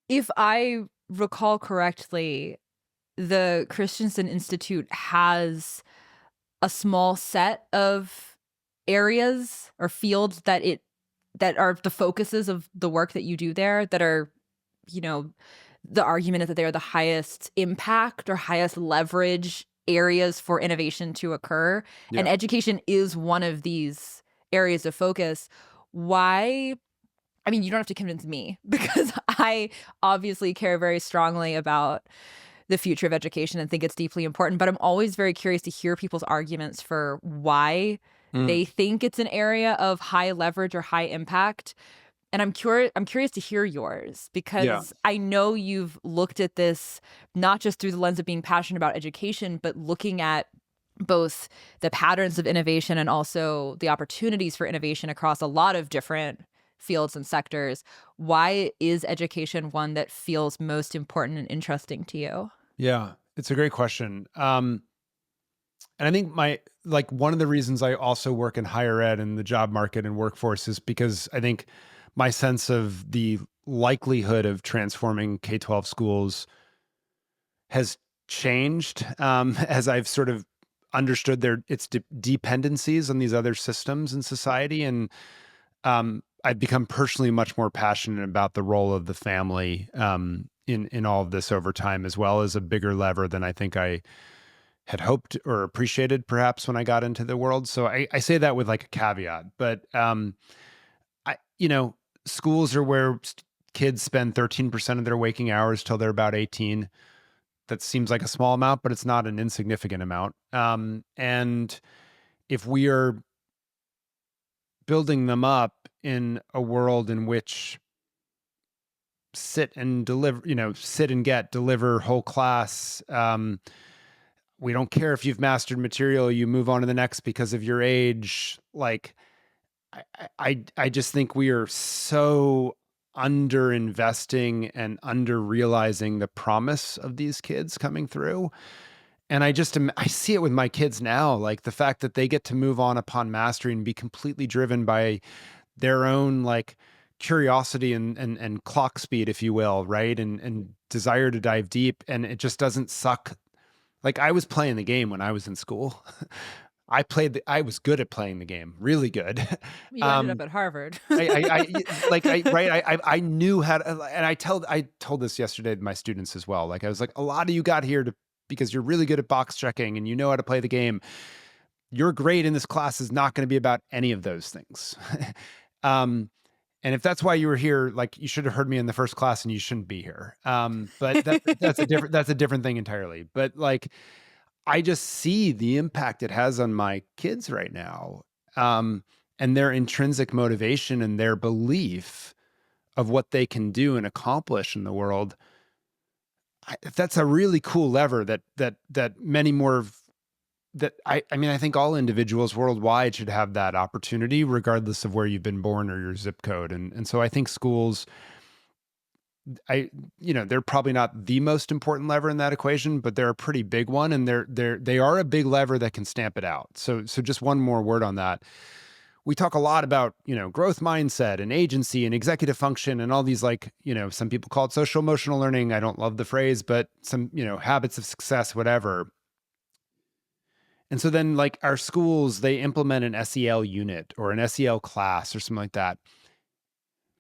If I recall correctly, the Christensen Institute has a small set of areas or fields that are the focuses of the work that you do there that are, you know, the argument is that they are the highest impact or highest leverage areas for innovation to occur. And Yeah. education is one of these areas of focus. Why? I mean, you don't have to convince me because I obviously care very strongly about the future of education and think it's deeply important. But I'm always very curious to hear people's arguments for why Mm. they think it's an area of high leverage or high impact. And I'm curious to hear yours Yeah. because I know you've looked at this not just through the lens of being passionate about education, but looking at both the patterns of innovation and also the opportunities for innovation across a lot of different fields and sectors. Why is education one that feels most important and interesting to you? Yeah. It's a great question. And I think one of the reasons I also work in higher ed and the job market and workforce is because I think my sense of the likelihood of transforming K-12 schools has changed as I've sort of understood its dependencies on these other systems in society. And I've become personally much more passionate about the role of the family in all of this over time, as well as a bigger lever than I think I had hoped or appreciated perhaps when I got into the world. So I say that with like a caveat, but I, schools are where kids spend 13% of their waking hours till they're about 18. That seems like a small amount, but it's not an insignificant amount. And if we are building them up in a world in which sit and deliver, sit and get, deliver whole class, we don't care if you've mastered material, you move on to the next because of your age. Like, I just think we are so under investing and under realizing the promise of these kids coming through. And I see it with my kids now, like the fact that they get to move on upon mastery and be completely driven by their own like curiosity and clock speed, if you will, right? And desire to dive deep. And it just doesn't suck. Like I was playing the game when I was in school. I was good at playing the game, really good. You ended up um, at Harvard. I knew how to, and I told this yesterday to my students as well. Like I was like, a lot of you got here to because you're really good at box checking and you know how to play the game. Your grade in this class is not going to be about any of those things. um, and if that's why you were here, like you should have heard me in the first class and you shouldn't be here. But that's a different thing entirely. But like I just see the impact it has on my kids right now. And their intrinsic motivation and their belief of what they can do and accomplish in the world. That's a really cool lever that many more that I mean, I think all individuals worldwide should have that opportunity, regardless of where you've been born or your zip code. And so I think schools, they're probably not the most important lever in that equation, but they're a pretty big one, and they are a big lever that can stamp it out. So just one more word on that. We talk a lot about growth mindset and agency and executive function and all these like some people call it social emotional learning. I don't love the phrase, but some habits of success, whatever. And so then like our schools, they implement an SEL unit or an SEL class or something like that.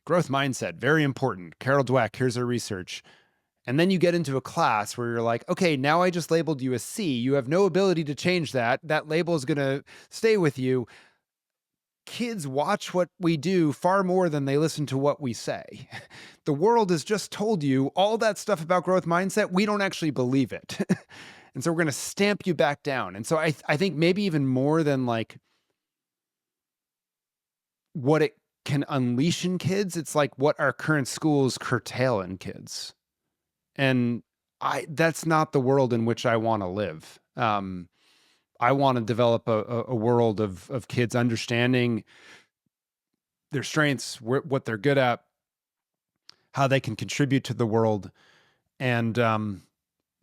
Growth mindset, very important. Carol Dweck, here's her research. And then you get into a class where you're like, okay, now I just labeled you a C. You have no ability to change that. That label is going to stay with you. Kids watch what we do far more than they listen to what we say. The world has just told you all that stuff about growth mindset. We don't actually believe it. And so we're going to stamp you back down. And so I think maybe even more than like what it can unleash in kids, it's like what our current schools curtail in kids. And that's not the world in which I want to live. I want to develop a world of kids understanding their strengths, what they're good at, how they can contribute to the world, and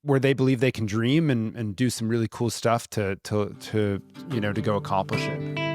where they believe they can dream and do some really cool stuff to to go accomplish it.